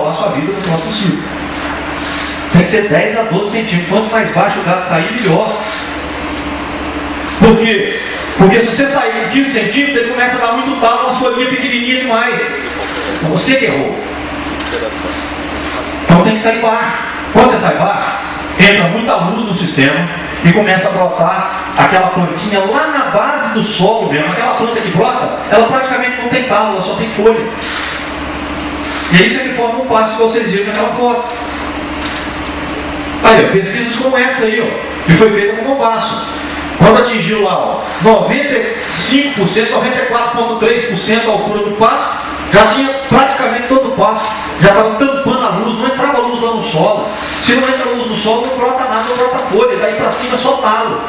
a sua vida no próximo ciclo. Tem que ser 10 a 12 centímetros. Quanto mais baixo o gato sair, melhor. Por quê? Porque se você sair com 15 centímetros, ele começa a dar muito talo, uma folhinha pequenininha demais. Então você que errou. Então tem que sair baixo. Quando você sai baixo, entra muita luz no sistema e começa a brotar aquela plantinha lá na base do solo mesmo. Aquela planta que brota, ela praticamente não tem talo, ela só tem folha. E é isso que forma um passo que vocês viram naquela foto. Aí, ó, pesquisas como essa aí, ó, que foi feita com compasso. Quando atingiu lá, ó, 95%, 94,3% a altura do passo, já tinha praticamente todo o passo, já estava tampando a luz, não entrava luz lá no solo. Se não entra luz no solo, não brota nada, não brota folha, daí para cima só talo.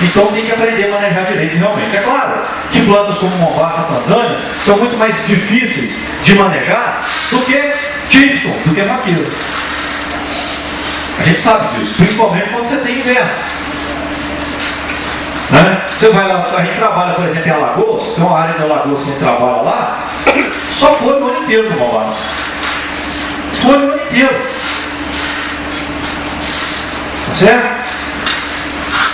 Então tem que aprender a manejar direito realmente. É claro que plantas como Mombasa, Tanzânia, são muito mais difíceis de manejar do que Tifton, do que Maquila. A gente sabe disso, principalmente quando você tem inverno. Né? Você vai lá, a gente trabalha, por exemplo, em Alagoas, tem uma área de Alagoas que a gente trabalha lá, só foi o ano inteiro no Mombasa. Foi o ano inteiro. Tá certo?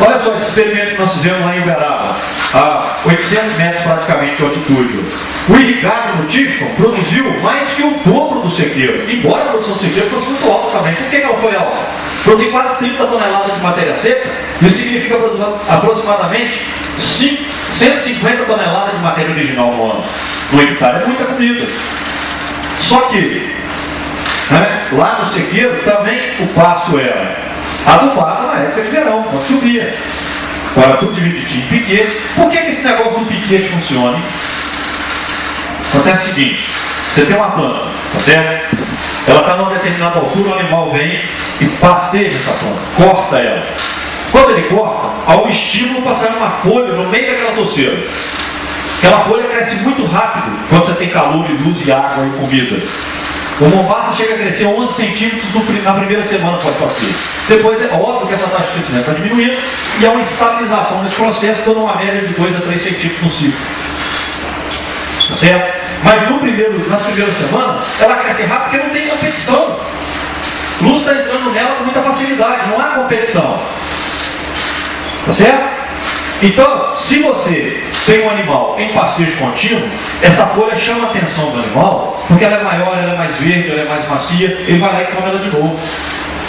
Olha só esse experimento que nós fizemos lá em Uberaba, a 800 metros praticamente de altitude. O irrigado no Tifton produziu mais que o dobro do sequeiro, embora a produção do sequeiro fosse muito alta também. Por que ela foi alta? Produziu quase 30 toneladas de matéria seca, isso significa aproximadamente 150 toneladas de matéria original no ano. No hectare é muita comida. Só que, né, lá no sequeiro também o pasto era adubado na época de verão, quando chovia. Agora tudo divididinho em piquete. Por que esse negócio do piquete funciona? Acontece o seguinte: você tem uma planta, tá certo? Ela está numa determinada altura, o animal vem e pasteja essa planta, corta ela. Quando ele corta, há um estímulo para sair uma folha no meio daquela torceira. Aquela folha cresce muito rápido quando você tem calor, e luz, e água e comida. O Mombasa chega a crescer 11 centímetros na primeira semana após passeio. Depois é óbvio que essa taxa de crescimento está diminuindo e há uma estabilização nesse processo, dando uma média de 2 a 3 centímetros no ciclo. Tá certo? Mas nas primeiras semanas, ela cresce rápido porque não tem competição. Luz está entrando nela com muita facilidade, não há competição. Tá certo? Então, se você tem um animal em pastejo contínuo, essa folha chama a atenção do animal, porque ela é maior, ela é mais verde, ela é mais macia, ele vai lá e come ela de novo.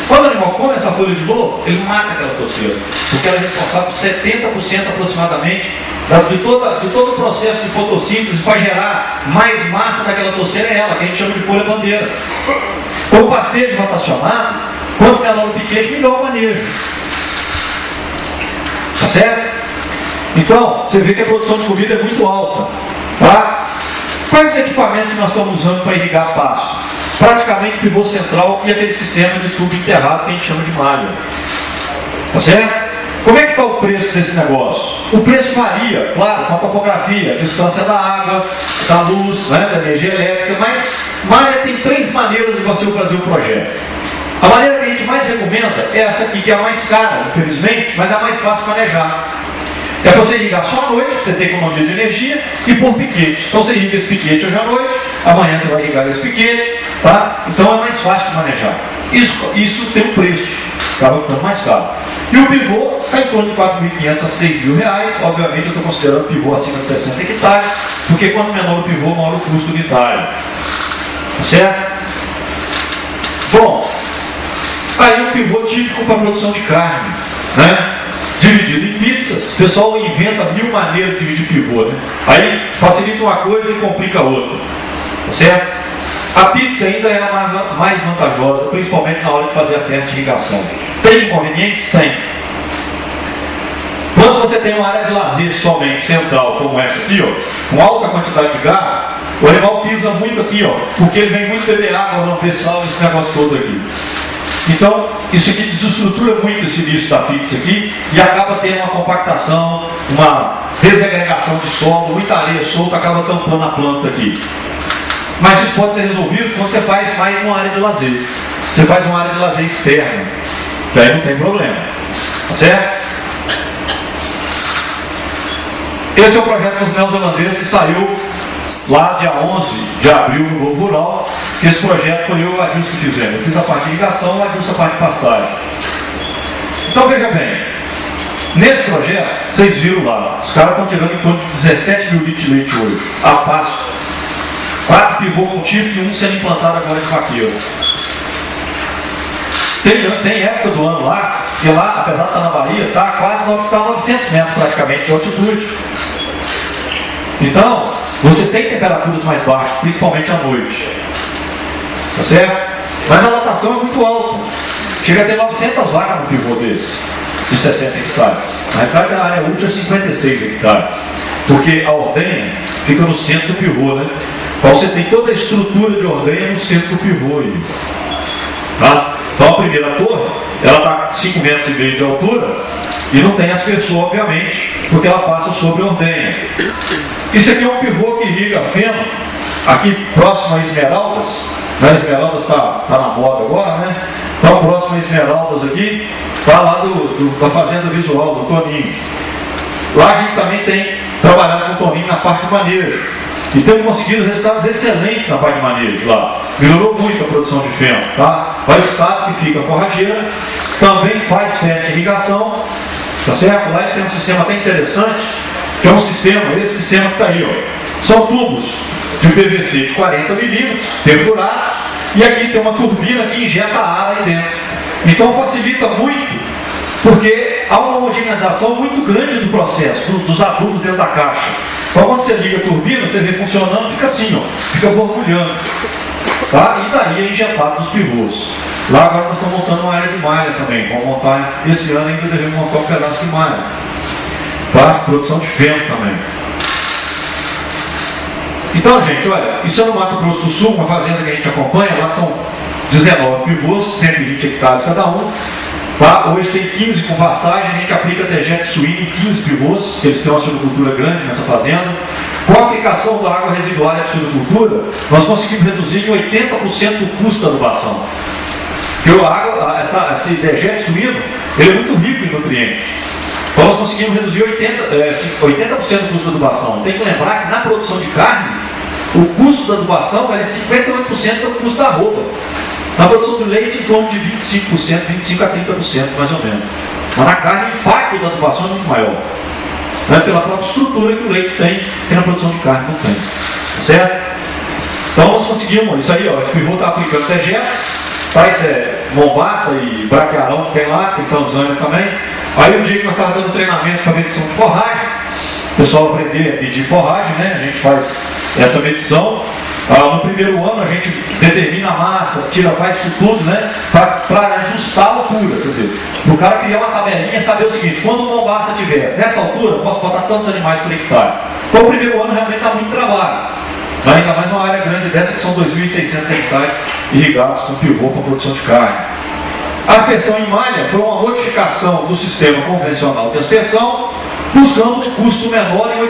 Quando o animal come essa folha de novo, ele mata aquela torceira, porque ela é responsável por 70% aproximadamente de todo o processo de fotossíntese para gerar mais massa daquela torceira, é ela, que a gente chama de folha bandeira. Com o pastejo rotacionado, quanto menor o piquete, melhor o manejo. Tá certo? Então, você vê que a produção de comida é muito alta. Tá? Quais equipamentos nós estamos usando para irrigar pasto? Praticamente pivô central e aquele sistema de tubo enterrado que a gente chama de malha. Tá certo? Como é que está o preço desse negócio? O preço varia, claro, com a topografia, a distância da água, da luz, né, da energia elétrica, mas malha tem 3 maneiras de você fazer o projeto. A maneira que a gente mais recomenda é essa aqui, que é a mais cara, infelizmente, mas é a mais fácil de manejar. É você irrigar só à noite, você tem economia de energia, e por piquete. Então você irriga esse piquete hoje à noite, amanhã você vai irrigar esse piquete, tá? Então é mais fácil de manejar. Isso tem um preço, acaba ficando mais caro. E o pivô está em torno de 4.500 a 6.000 reais. Obviamente eu estou considerando o pivô acima de 60 hectares, porque quanto menor o pivô, maior o custo unitário. Tá certo? Bom, aí o pivô típico para a produção de carne, né? Dividido em pizzas, o pessoal inventa 1000 maneiras de dividir pivô, né? Aí facilita uma coisa e complica a outra. Tá certo? A pizza ainda é a mais vantajosa, principalmente na hora de fazer a teste de irrigação. Tem inconvenientes? Tem. Quando você tem uma área de lazer somente central, como essa aqui, ó, com alta quantidade de gado, o animal pisa muito aqui, ó, porque ele vem muito beber água, não ter sal, esse negócio todo aqui. Então, isso aqui desestrutura muito esse início da pizza aqui e acaba tendo uma compactação, uma desagregação de solo, muita areia solta, acaba tampando a planta aqui. Mas isso pode ser resolvido quando você faz mais uma área de lazer. Você faz uma área de lazer externa, que aí não tem problema. Tá certo? Esse é o projeto dos neozelandeses que saiu lá dia 11 de abril no Globo Rural, que esse projeto foi eu e o Adilson que fizemos. Eu fiz a parte de irrigação, o Adilson a parte de pastagem. Então veja bem, nesse projeto, vocês viram lá, os caras estão tirando em torno de 17 mil litros de leite hoje, a passo. 4 pivô cultivo e um sendo implantado agora de vaqueiro. Tem época do ano lá, que lá, apesar de estar na Bahia, está quase 900 metros praticamente de altitude. Então, você tem temperaturas mais baixas, principalmente à noite. Tá certo? Mas a lotação é muito alta. Chega a ter 900 vacas no pivô desse, de 60 hectares. Na verdade, a área útil é 56 hectares. Porque a ordenha fica no centro do pivô, né? Então você tem toda a estrutura de ordenha no centro do pivô aí. Tá? Então a primeira torre, ela está 5,5 metros de altura e não tem aspersor, obviamente, porque ela passa sobre a ordenha. Isso aqui é um pivô que irriga feno, aqui próximo a Esmeraldas. A Esmeraldas está na moda agora, né? Então próximo a Esmeraldas aqui, está lá da Fazenda Visual, do Toninho. Lá a gente também tem trabalhado com o Toninho na parte de manejo. E temos conseguido resultados excelentes na parte de manejo lá. Melhorou muito a produção de feno, tá? O estado que fica a forrageira, também faz fé de irrigação, tá certo? Lá ele tem um sistema até interessante, que é um sistema, esse sistema que está aí, ó. São tubos de PVC de 40 milímetros, perfurados, e aqui tem uma turbina que injeta ar aí dentro. Então facilita muito, porque há uma homogeneização muito grande do processo, dos adubos dentro da caixa. Então quando você liga a turbina, você vê funcionando, fica assim, ó, fica borbulhando. Tá? E daí é injetado nos pivôs. Lá agora nós estamos montando uma área de malha também. Vamos montar, esse ano ainda devemos montar um pedaço de malha. Tá? Produção de feno também. Então, gente, olha, isso é no Mato Grosso do Sul, uma fazenda que a gente acompanha, lá são 19 pivôs, 120 hectares cada um. Tá? Hoje tem 15 com pastagem, a gente aplica dejeto suíno em 15 pivôs, que eles têm uma suinocultura grande nessa fazenda. Com a aplicação da água residuária de suinocultura, nós conseguimos reduzir em 80% o custo da adubação. Porque a água, esse dejeto suíno, ele é muito rico em nutrientes. Então nós conseguimos reduzir 80% do custo da adubação. Tem que lembrar que na produção de carne, o custo da adubação vale 58% do custo da arroba. Na produção de leite, em torno de 25%, 25% a 30%, mais ou menos. Mas na carne, o impacto da adubação é muito maior. Né? Pela própria estrutura que o leite tem na produção de carne não tem. Certo? Então nós conseguimos, isso aí, ó, esse pivô está aplicando dejeto, faz mombaça e braquiarão que tem lá, tem tanzânia também. Aí o dia que nós estávamos dando treinamento para medição de forragem, o pessoal aprender a medir forragem, né? A gente faz essa medição. No primeiro ano a gente determina a massa, faz isso tudo, né? Para ajustar a altura, quer dizer, o cara criar uma tabelinha e saber o seguinte: quando o mombaça tiver nessa altura, eu posso botar tantos animais por hectare. Então o primeiro ano realmente está muito trabalho. Mas ainda mais uma área grande dessa, que são 2.600 hectares irrigados com pivô para produção de carne. A aspersão em malha foi uma modificação do sistema convencional de aspersão, buscando um custo menor em